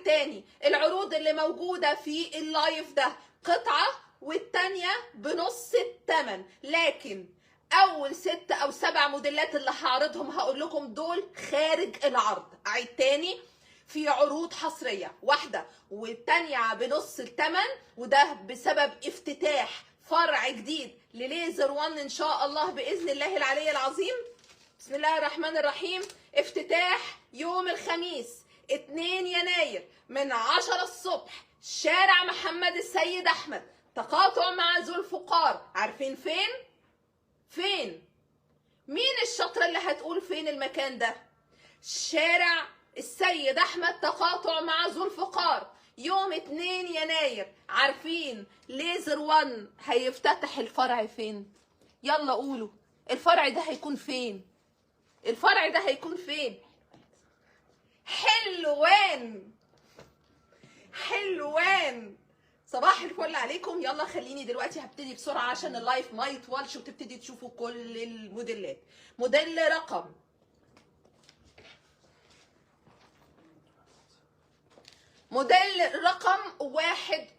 اعيد تاني، العروض اللي موجودة في اللايف ده قطعة والتانية بنص التمن، لكن اول 6 أو 7 موديلات اللي هعرضهم هقول لكم دول خارج العرض. اعيد تاني، في عروض حصرية واحدة والتانية بنص التمن، وده بسبب افتتاح فرع جديد لليزر وان ان شاء الله باذن الله العلي العظيم. بسم الله الرحمن الرحيم. افتتاح يوم الخميس 2 يناير من 10 الصبح، شارع محمد السيد احمد، تقاطع مع ذو الفقار. عارفين فين؟ فين؟ مين الشاطرة اللي هتقول فين المكان ده؟ شارع السيد احمد، تقاطع مع ذو الفقار، يوم 2 يناير. عارفين ليزر وان هيفتتح الفرع فين؟ يلا قولوا، الفرع ده هيكون فين؟ الفرع ده هيكون فين؟ حلوان. حلوان. صباح الفل عليكم. يلا خليني دلوقتي هبتدي بسرعه عشان اللايف ما يطولش وتبتدي تشوفوا كل الموديلات. موديل رقم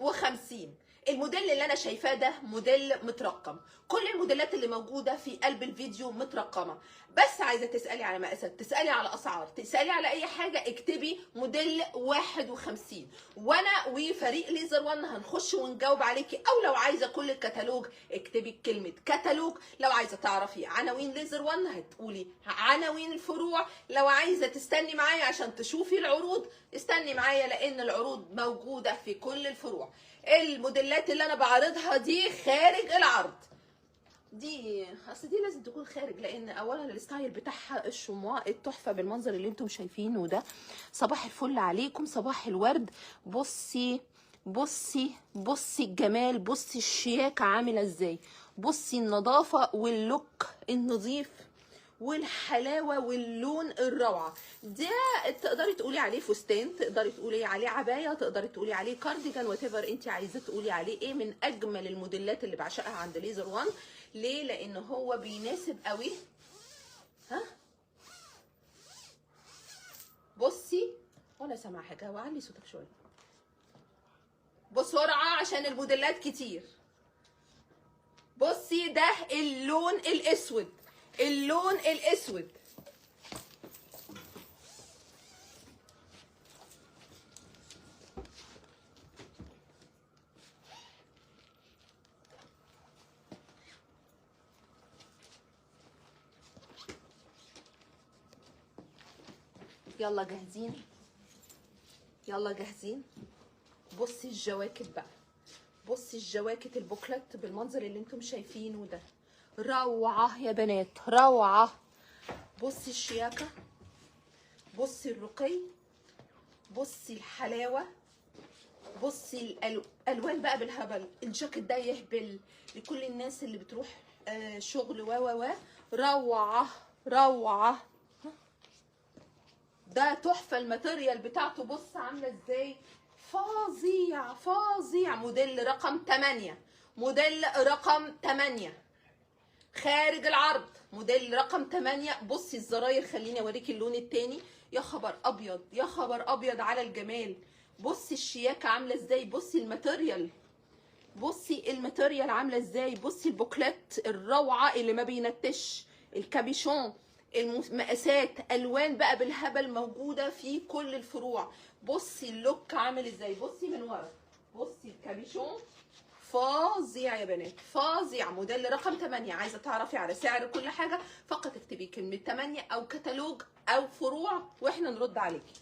51. الموديل اللي انا شايفاه ده موديل مترقم، كل الموديلات اللي موجوده في قلب الفيديو مترقمه. بس عايزه تسالي على مقاسات، تسالي على اسعار، تسالي على اي حاجه، اكتبي موديل 51 وانا وفريق ليزر وان هنخش ونجاوب عليكي. او لو عايزه كل الكتالوج اكتبي كلمه كتالوج. لو عايزه تعرفي عناوين ليزر وان هتقولي عناوين الفروع. لو عايزه تستني معايا عشان تشوفي العروض استني معايا، لان العروض موجوده في كل الفروع. الموديلات اللي انا بعرضها دي خارج العرض، دي اصل دي لازم تكون خارج، لان اولا الستايل بتاعها الشمواء التحفه بالمنظر اللي انتم شايفينه ده. صباح الفل عليكم، صباح الورد. بصي بصي بصي الجمال، بصي الشياكه عامله ازاي، بصي النظافه واللوك النظيف والحلاوه واللون الروعه ده. تقدري تقولي عليه فستان، تقدري تقولي عليه عبايه، تقدري تقولي عليه كارديجان، وات ايفر انت عايزه تقولي عليه ايه. من اجمل الموديلات اللي بعشقها عند ليزر وان. ليه؟ لان هو بيناسب قوي. ها بصي، ولا سامعه حاجه، وعلي صوتك شويه بسرعه عشان الموديلات كتير. بصي ده اللون الاسود، اللون الاسود. يلا جاهزين؟ يلا جاهزين؟ بصي الجواكت بقى، بصي الجواكت البوكلت بالمنظر اللي انتم شايفينه ده، روعه يا بنات، روعه. بصي الشياكه، بصي الرقي، بصي الحلاوه، بصي الالوان بقى بالهبل. الجاكيت ده يهبل لكل الناس اللي بتروح شغل و روعه روعه. ده تحفه، الماتيريال بتاعته بص عامله ازاي، فظيع فظيع. موديل رقم 8، موديل رقم 8 خارج العرض، موديل رقم 8. بصي الزراير، خليني اوريكي اللون التاني. يا خبر ابيض، يا خبر ابيض على الجمال. بصي الشياكه عامله ازاي، بصي الماتيريال، بصي الماتيريال عامله ازاي، بصي البوكلت الروعه اللي ما بينتش، الكابيشون، المقاسات، الوان بقى بالهبل موجوده في كل الفروع. بصي اللوك عامل ازاي، بصي من ورا، بصي الكابيشون فظيع يا بنات، فظيع. موديل رقم 8. عايزه تعرفي على سعر كل حاجه فقط اكتبي كلمه 8 او كتالوج او فروع واحنا نرد عليكي.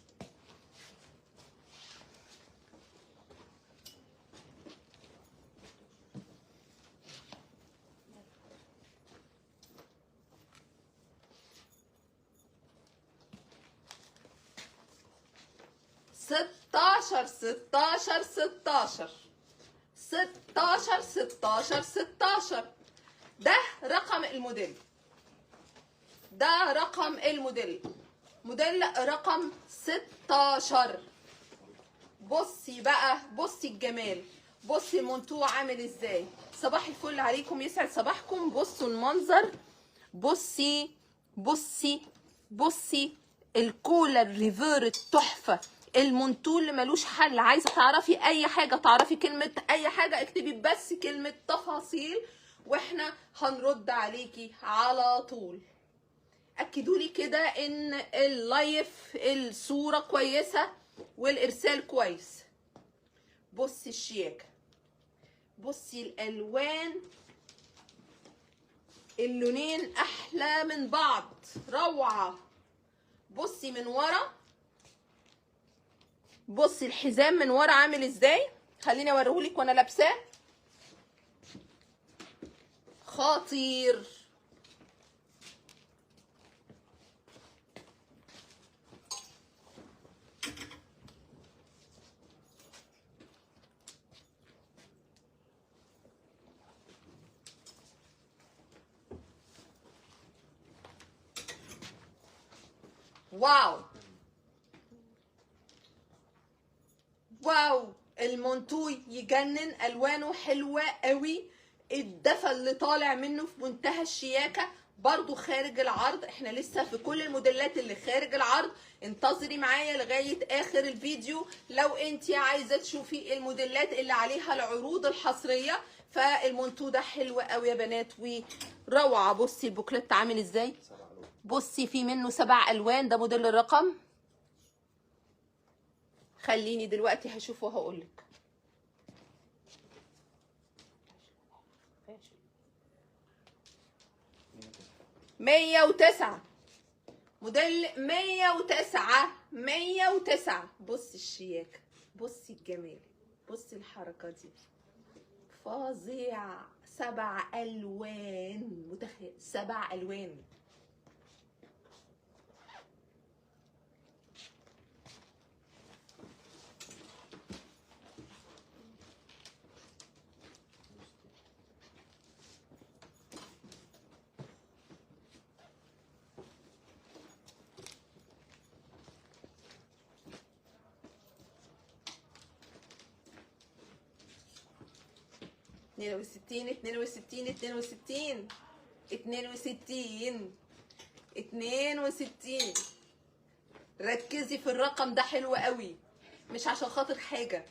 ستاشر 16 ده رقم الموديل، ده رقم الموديل، موديل رقم 16. بصي بقى، بصي الجمال، بصي المنتوع عامل ازاي. صباح الفل عليكم، يسعد صباحكم. بصوا المنظر، بصي بصي بصي الكولر ريفير التحفه المنتو اللي ملوش حل. عايزه تعرفي اي حاجه، تعرفي كلمه اي حاجه، اكتبي بس كلمه تفاصيل واحنا هنرد عليكي على طول. اكدوا لي كده ان اللايف الصوره كويسه والارسال كويس. بصي الشياكه، بصي الالوان، اللونين احلى من بعض، روعه. بصي من ورا، بصي الحزام من ورا عامل ازاي، خليني اوريهولك وانا لابساه، خطير. واو واو، المونتو يجنن، الوانه حلوه قوي، الدفى اللي طالع منه في منتهى الشياكه، برضو خارج العرض. احنا لسه في كل الموديلات اللي خارج العرض، انتظري معايا لغايه اخر الفيديو لو انت عايزه تشوفي الموديلات اللي عليها العروض الحصريه. فالمونتو ده حلو قوي يا بنات وروعه. بصي البوكلت عامل ازاي، بصي في منه 7 الوان، ده موديل الرقم، خليني دلوقتي هشوف وهقولك. مية وتسعة، موديل 109. بصي الشياكة، بصي الجمال، بصي الحركة دي فظيعة. 7 ألوان، متخيل 7 ألوان. اتنين وستين. ركزي في الرقم ده، حلو قوي، مش عشان خاطر حاجة،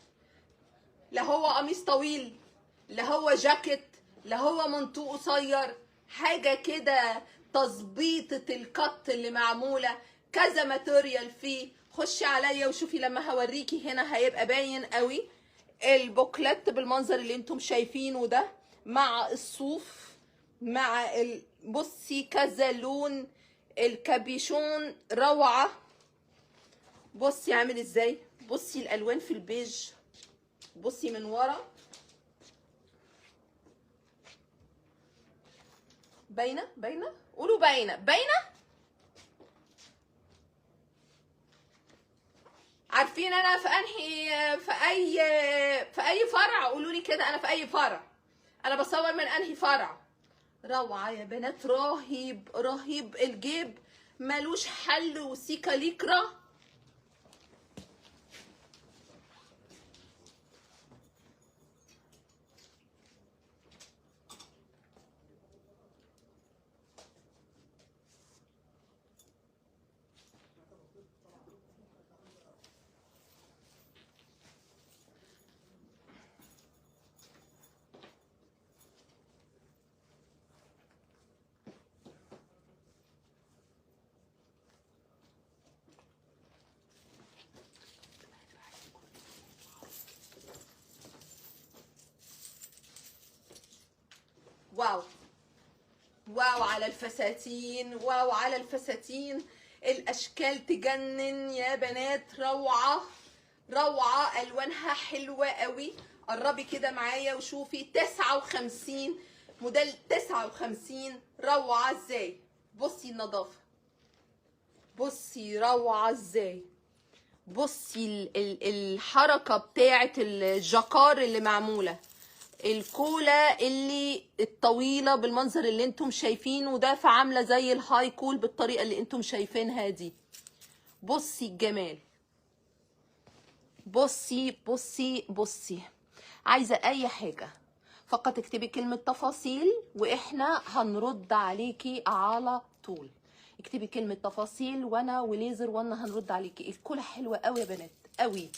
لا هو قميص طويل، لا هو جاكيت، لا هو منطوق قصير، حاجة كده تظبيطة القط اللي معمولة، كذا ماتيريال فيه. خشي عليا وشوفي لما هوريكي هنا هيبقى باين قوي. البوكلت بالمنظر اللي انتم شايفينه ده، مع الصوف، مع بصي كذا لون، الكابيشون روعة. بصي عامل ازاي، بصي الالوان في البيج، بصي من ورا باينه، قولوا باينه. عارفين انا في انهي، في اي فرع، قولوا لي كده انا في اي فرع، انا بصور من انهي فرع. روعه يا بنات، رهيب الجيب ملوش حل، وسيكا ليكرا. واو على الفساتين، واو على الفساتين، الاشكال تجنن يا بنات، روعه، الوانها حلوه قوي. قربي كده معايا وشوفي 59 موديل 59، روعه ازاي. بصي النظافه، بصي روعه ازاي، بصي الحركه بتاعه الجاكار اللي معموله، الكولا اللي الطويله بالمنظر اللي انتم شايفينه ده، فعامله زي الهاي كول بالطريقه اللي انتم شايفينها دي. بصي الجمال، بصي عايزه اي حاجه فقط اكتبي كلمه تفاصيل واحنا هنرد عليكي على طول. اكتبي كلمه تفاصيل وانا وليزر وانا هنرد عليكي. الكولا حلوه قوي يا بنات، قوي.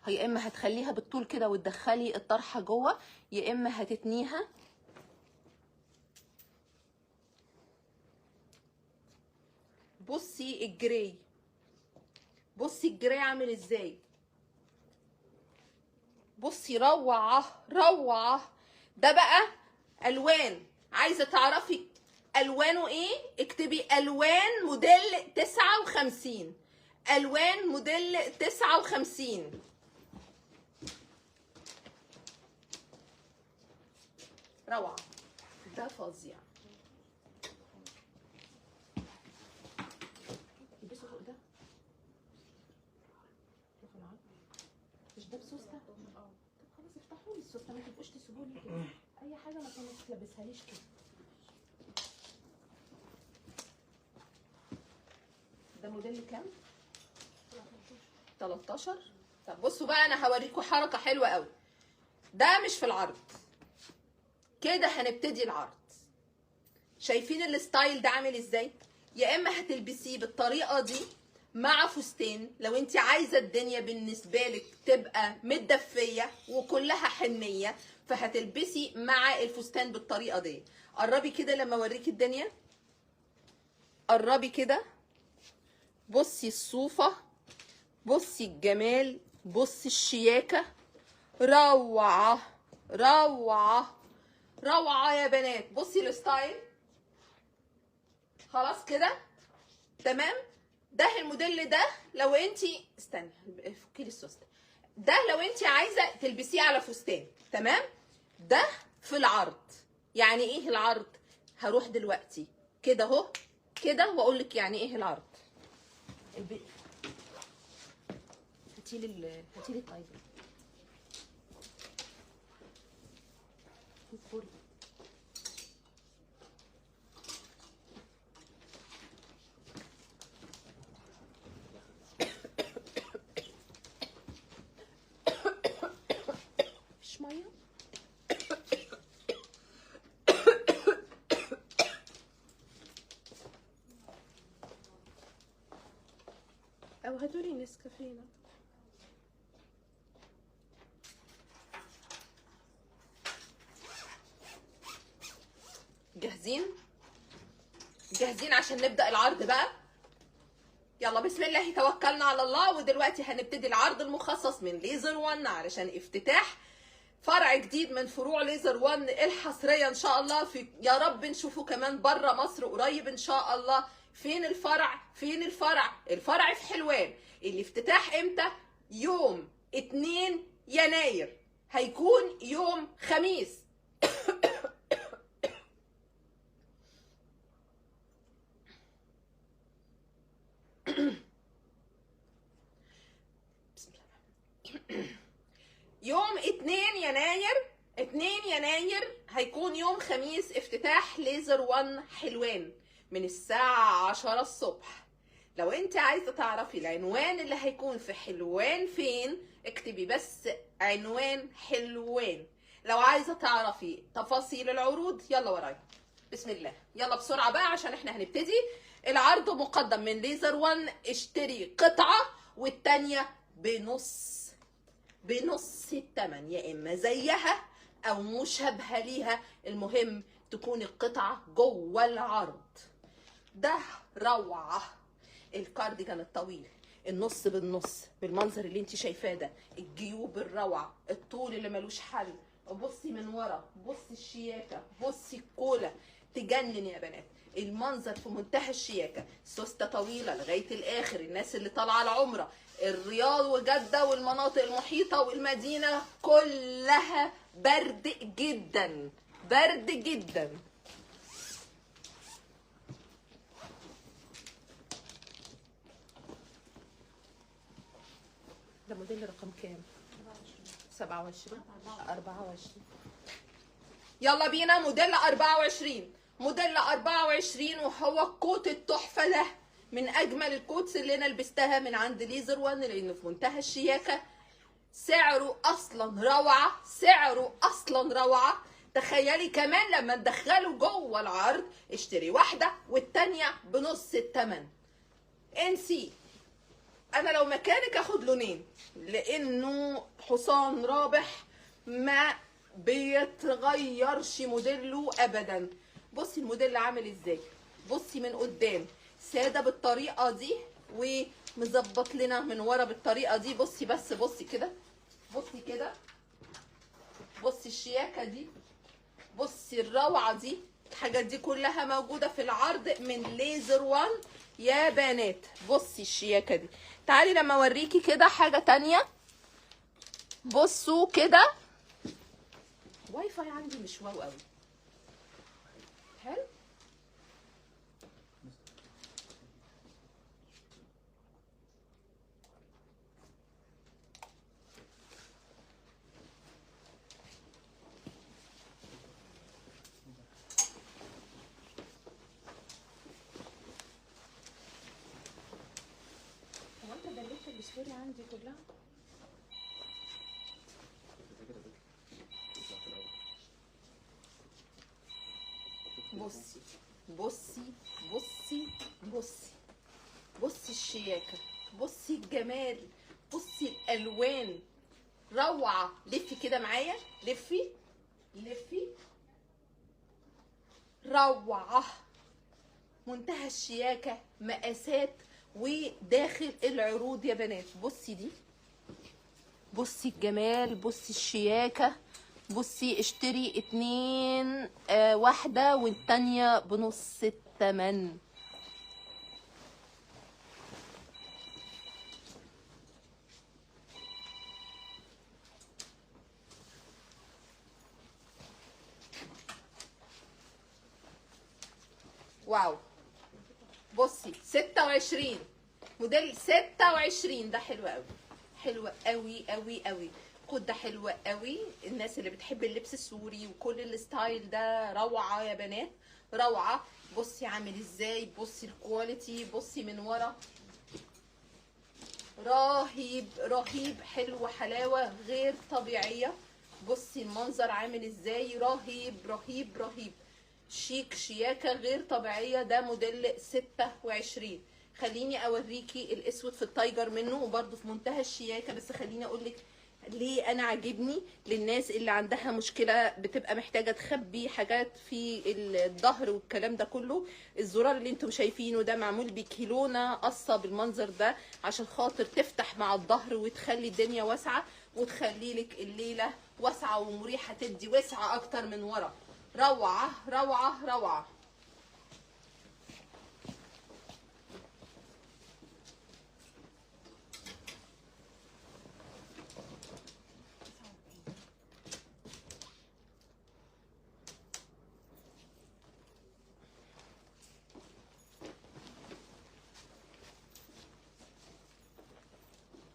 يا اما هتخليها بالطول كده وتدخلي الطرحه جوه، يا اما هتتنيها. بصي الجراي، بصي الجراي عامل ازاي، بصي روعه روعه. ده بقى الوان، عايزه تعرفي الوانه ايه؟ اكتبي الوان موديل 59، الوان موديل 59. روعه، ده فظيع. البسوا فوق ده، مش ده بسوسته؟ طب خلاص افتحوا لي السوسته، ما تبقوش تسيبوا لي كده اي حاجه ما تلبسهاليش كده. ده موديل كام؟ 13. طب بصوا بقى، انا هوريكم حركه حلوه قوي. ده مش في العرض كده، هنبتدي العرض. شايفين الستايل ده عامل ازاي؟ يا اما هتلبسيه بالطريقه دي مع فستان لو انت عايزه الدنيا بالنسبه لك تبقى متدفيه وكلها حنيه، فهتلبسي مع الفستان بالطريقه دي. قربي كده لما اوريكي الدنيا، قربي كده، بصي الصوفه، بصي الجمال، بصي الشياكه، روعه روعه روعه يا بنات. بصي الستايل، خلاص كده تمام. ده الموديل ده لو انتي، استني فكي لي السوسته، ده لو انتي عايزه تلبسيه على فستان تمام. ده في العرض. يعني ايه العرض؟ هروح دلوقتي كده اهو كده واقول لك يعني ايه العرض. هاتيلي التايجر. مفيش ميه؟ او هاتولي نسكافيه. جاهزين؟ جاهزين عشان نبدأ العرض بقى؟ يلا بسم الله توكلنا على الله. ودلوقتي هنبتدي العرض المخصص من ليزر 1 علشان افتتاح فرع جديد من فروع ليزر 1 الحصرية ان شاء الله. في يا رب نشوفه كمان بره مصر قريب ان شاء الله. فين الفرع؟ فين الفرع؟ الفرع في حلوان. الافتتاح امتى؟ يوم 2 يناير، هيكون يوم خميس. يوم 2 يناير، 2 يناير هيكون يوم خميس افتتاح ليزر 1 حلوان من الساعة 10 الصبح. لو انت عايزة تعرفي العنوان اللي هيكون في حلوان فين، اكتبي بس عنوان حلوان. لو عايزة تعرفي تفاصيل العروض يلا ورايا بسم الله. يلا بسرعة بقى عشان احنا هنبتدي العرض. مقدم من ليزر 1، اشتري قطعة والتانية بنص التمن، يا اما زيها او مشابهه ليها، المهم تكون القطعه جوه العرض. ده روعه. الكارديجان الطويل النص بالنص بالمنظر اللي انت شايفاه ده، الجيوب الروعه، الطول اللي ملوش حل. بصي من ورا، بصي الشياكه، بصي الكوله، تجنن يا بنات. المنظر في منتهى الشياكه، سوسته طويله لغايه الاخر. الناس اللي طالعه العمره، الرياض وجده والمناطق المحيطه والمدينه كلها برد جدا، برد جدا. ده موديل رقم كام؟ 27 24. يلا بينا موديل 24. موديل 24 وهو الكوت التحفه ده، من اجمل الكوتس اللي انا لبستها من عند ليزر 1 لانه في منتهى الشياكه. سعره اصلا روعه، سعره اصلا روعه. تخيلي كمان لما ندخله جوه العرض، اشتري واحده والتانيه بنص الثمن. انسي انا لو مكانك اخد لونين، لانه حصان رابح ما بيتغيرش موديله ابدا. بصي الموديل عامل ازاي، بصي من قدام ساده بالطريقه دي ومظبط لنا من ورا بالطريقه دي. بصي بس بصي كده، بصي كده، بصي الشياكه دي، بصي الروعه دي. الحاجات دي كلها موجوده في العرض من ليزر وان يا بنات. بصي الشياكه دي. تعالي لما اوريكي كده حاجه تانية. بصوا كده، واي فاي عندي مش واو قوي. حلو. هو انت دلت الستوري عندي كلها؟ بصي بصي بصي بصي بصي الشياكه، بصي الجمال، بصي الالوان، روعه. لفي كده معايا، لفي لفي، روعه، منتهى الشياكه، مقاسات وداخل العروض يا بنات. بصي دي، بصي الجمال، بصي الشياكه. بصي اشتري 2 واحده والتانيه بنص التمن. واو. بصي 26 موديل 26 ده حلو قوي، حلو قوي قوي قوي. الكود ده حلو قوي. الناس اللي بتحب اللبس السوري وكل الستايل ده روعه يا بنات، روعه. بصي عامل ازاي، بصي الكواليتي، بصي من ورا، رهيب رهيب، حلو حلاوه غير طبيعيه. بصي المنظر عامل ازاي، رهيب رهيب رهيب، شيك، شياكه غير طبيعيه. ده موديل 26. خليني اوريكي الاسود في التايجر منه وبرده في منتهى الشياكه. بس خليني اقولك ليه انا عاجبني. للناس اللي عندها مشكله بتبقى محتاجه تخبي حاجات في الظهر والكلام ده كله، الزرار اللي انتم شايفينه ده معمول بكيلونه قصه بالمنظر ده عشان خاطر تفتح مع الظهر وتخلي الدنيا واسعه وتخلي لك الليله واسعه ومريحه، تدي وسعه اكتر من ورا. روعه روعه روعه.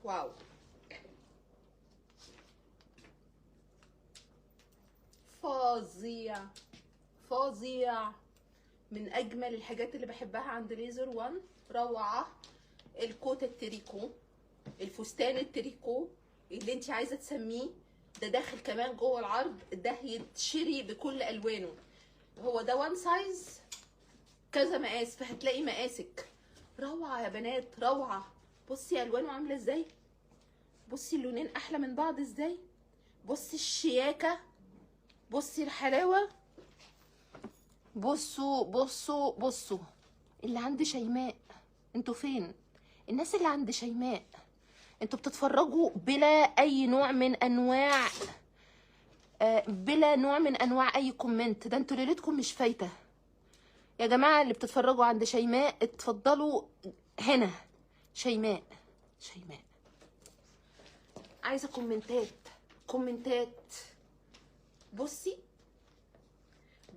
واو. فظيع فظيع، من اجمل الحاجات اللي بحبها عند ليزر وان. روعه. الكوت التريكو، الفستان التريكو اللي انت عايزه تسميه، ده داخل كمان جوه العرض. ده يتشري بكل الوانه. هو ده وان سايز كذا مقاس، فهتلاقي مقاسك. روعه يا بنات، روعه. بصي الوانه عامله ازاي، بصي اللونين احلى من بعض ازاي، بصي الشياكه، بصي الحلاوه. بصوا بصوا بصوا اللي عند شيماء، انتوا فين؟ الناس اللي عند شيماء، انتوا بتتفرجوا بلا اي نوع من انواع بلا نوع من انواع اي كومنت. ده انتوا ليلتكم مش فايته يا جماعه. اللي بتتفرجوا عند شيماء اتفضلوا هنا. شيماء، شيماء عايزه كومنتات، كومنتات. بصي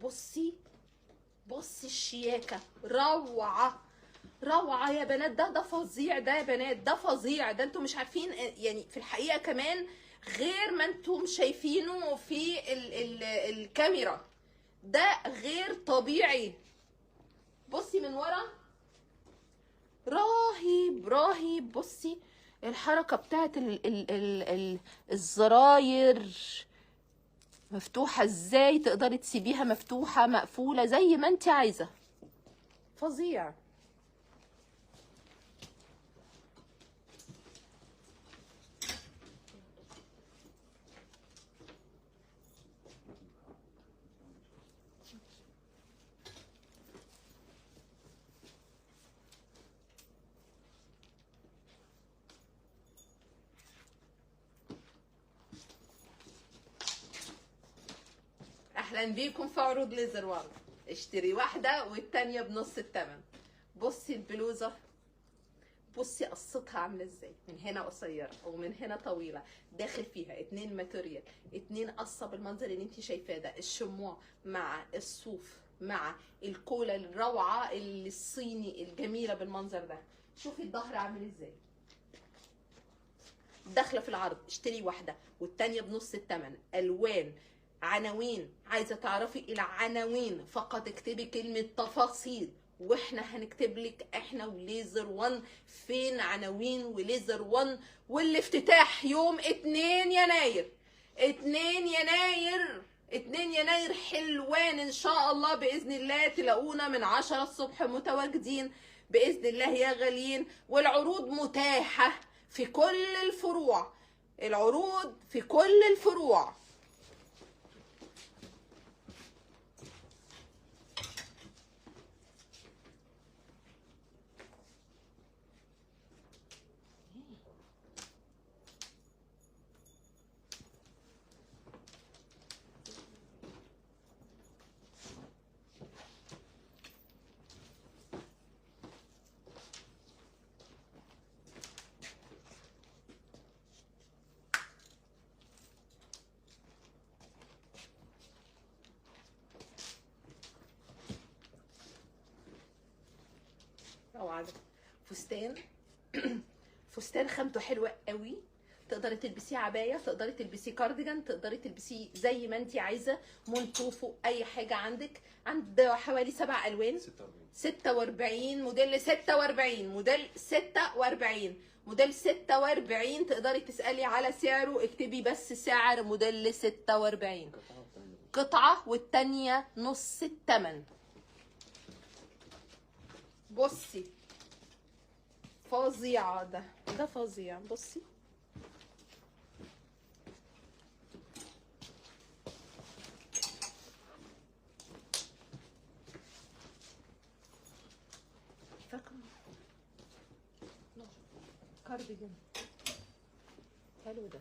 بصي بصي الشياكه، روعه روعه يا بنات. ده فظيع، ده يا بنات ده فظيع. ده انتوا مش عارفين يعني في الحقيقه كمان غير ما انتم شايفينه في الكاميرا. ده غير طبيعي. بصي من ورا، رهيب رهيب. بصي الحركه بتاعت الزراير مفتوحه ازاي، تقدري تسيبيها مفتوحه مقفوله زي ما انت عايزه. فظيع. اهلا بيكم في عروض ليزر وان. اشتري واحده والتانيه بنص الثمن. بصي البلوزه، بصي قصتها عامله ازاي، من هنا قصيره ومن هنا طويله، داخل فيها 2 ماتيريال، 2 قصه بالمنظر اللي انت شايفاه ده، الشموع مع الصوف مع الكولا الروعه الصيني الجميله بالمنظر ده. شوفي الظهر عامل ازاي، داخله في العرض. اشتري واحده والتانيه بنص الثمن. الوان، عناوين، عايزه تعرفي العناوين فقط اكتبي كلمه تفاصيل واحنا هنكتب لك احنا وليزر وان فين عناوين وليزر وان. والافتتاح يوم 2 يناير. 2 يناير 2 يناير حلوان ان شاء الله باذن الله. تلاقونا من 10 الصبح متواجدين باذن الله يا غاليين. والعروض متاحه في كل الفروع، العروض في كل الفروع. روعة ده فستان فستان خامته حلوه قوي. تقدري تلبسيه عبايه، تقدري تلبسيه كارديجان، تقدري تلبسيه زي ما انت عايزه، منطوفه اي حاجه عندك. عند حوالي 7 الوان، 46 موديل، 46 موديل، 46 موديل 46. تقدري تسالي على سعره، اكتبي بس سعر موديل 46 قطعه والتانيه نص الثمن. بصي فظيعة، ده فظيع. بصي فاكرة كارديجان حلو ده،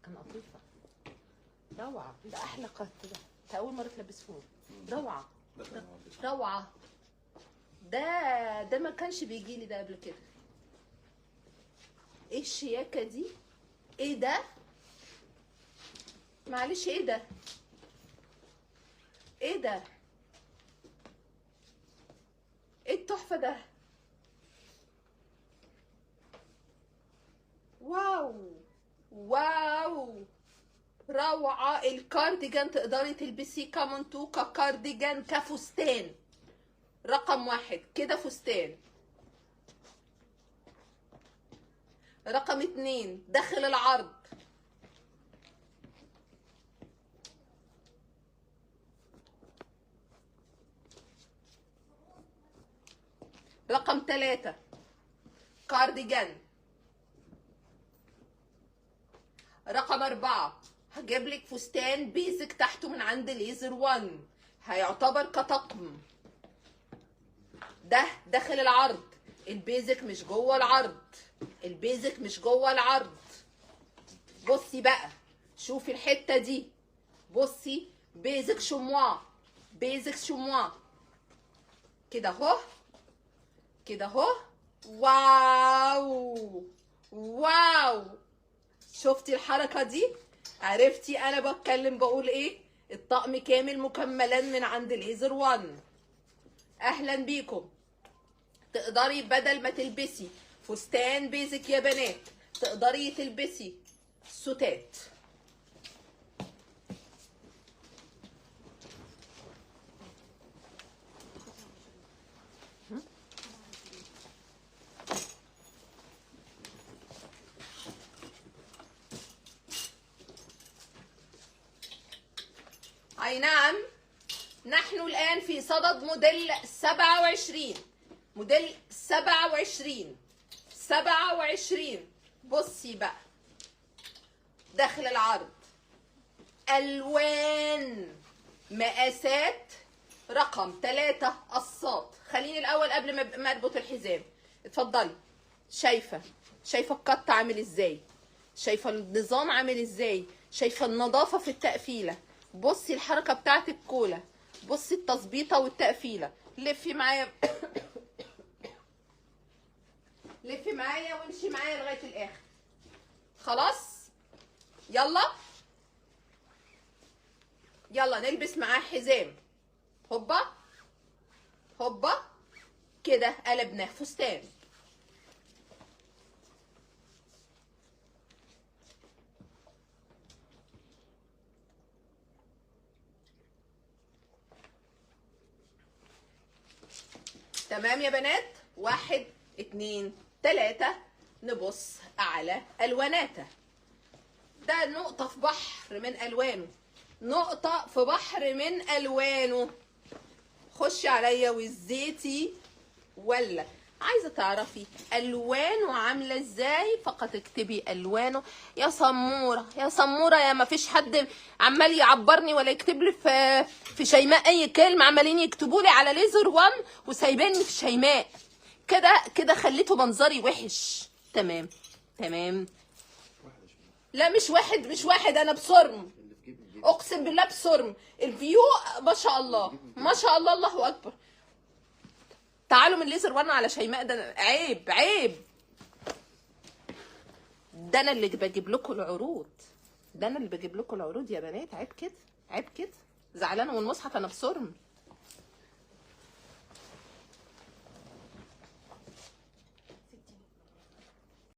كان قطيفة روعة. ده أحلى قط ده أول مرة تلبسوه. روعة روعة. ده ما كانش بيجيلي ده قبل كده. ايه الشياكة دي؟ ايه ده؟ معلش ايه ده؟ ايه ده؟ ايه التحفة ده؟ واو واو روعة. الكارديجان تقدري تلبسيه كمنتو، ككارديجان، كفستان. رقم 1 كده فستان. رقم 2 داخل العرض. رقم 3 كارديجان. رقم 4 هجيب لك فستان بيزك تحته من عند ليزر وان، هيعتبر كطقم. ده داخل العرض، البيزك مش جوه العرض، البيزك مش جوه العرض. بصي بقى، شوفي الحته دي، بصي بيزك شموع، بيزك شموع كده اهو، كده اهو. واو واو. شفتي الحركه دي؟ عرفتي انا بتكلم بقول ايه؟ الطقم كامل مكملا من عند ليزر وان. اهلا بيكم. تقدري بدل ما تلبسي فستان بيزك يا بنات، تقدري تلبسي سوتات. اي نعم، نحن الان في صدد موديل 27، موديل 27. بصي بقى داخل العرض، الوان، مقاسات، رقم 3 قصات. خليني الاول قبل ما اربط الحزام. اتفضلي. شايفه القط عامل ازاي، شايفه النظام عامل ازاي، شايفه النظافه في التقفيله. بصي الحركه بتاعت الكولا، بصي التظبيطه والتقفيله. لفي معايا لفي معايا وامشي معايا لغايه الاخر. خلاص يلا يلا نلبس معاه حزام. هوبا هوبا كده قلبناه فستان. تمام يا بنات؟ 1 2 3 نبص على الواناته. ده نقطة في بحر من ألوانه، نقطة في بحر من ألوانه. خشي عليا والزيتي ولا عايزة تعرفي ألوانه عاملة ازاي؟ فقط اكتبي ألوانه يا سمورة يا سمورة. يا ما فيش حد عمال يعبرني ولا يكتب لي في شيماء أي كلمة، عمالين يكتبوا لي على ليزر 1 وسايبيني في شيماء. كده خليته منظري وحش. تمام تمام. لا مش واحد انا بصرم، اقسم بالله بصرم. الفيو ما شاء الله ما شاء الله، الله اكبر. تعالوا من ليزر 1 على شيماء، ده عيب عيب. ده انا اللي بجيب لكم العروض، ده انا اللي بجيب لكم العروض يا بنات. عيب كده عيب كده. زعلانه من المصحف انا بصرم.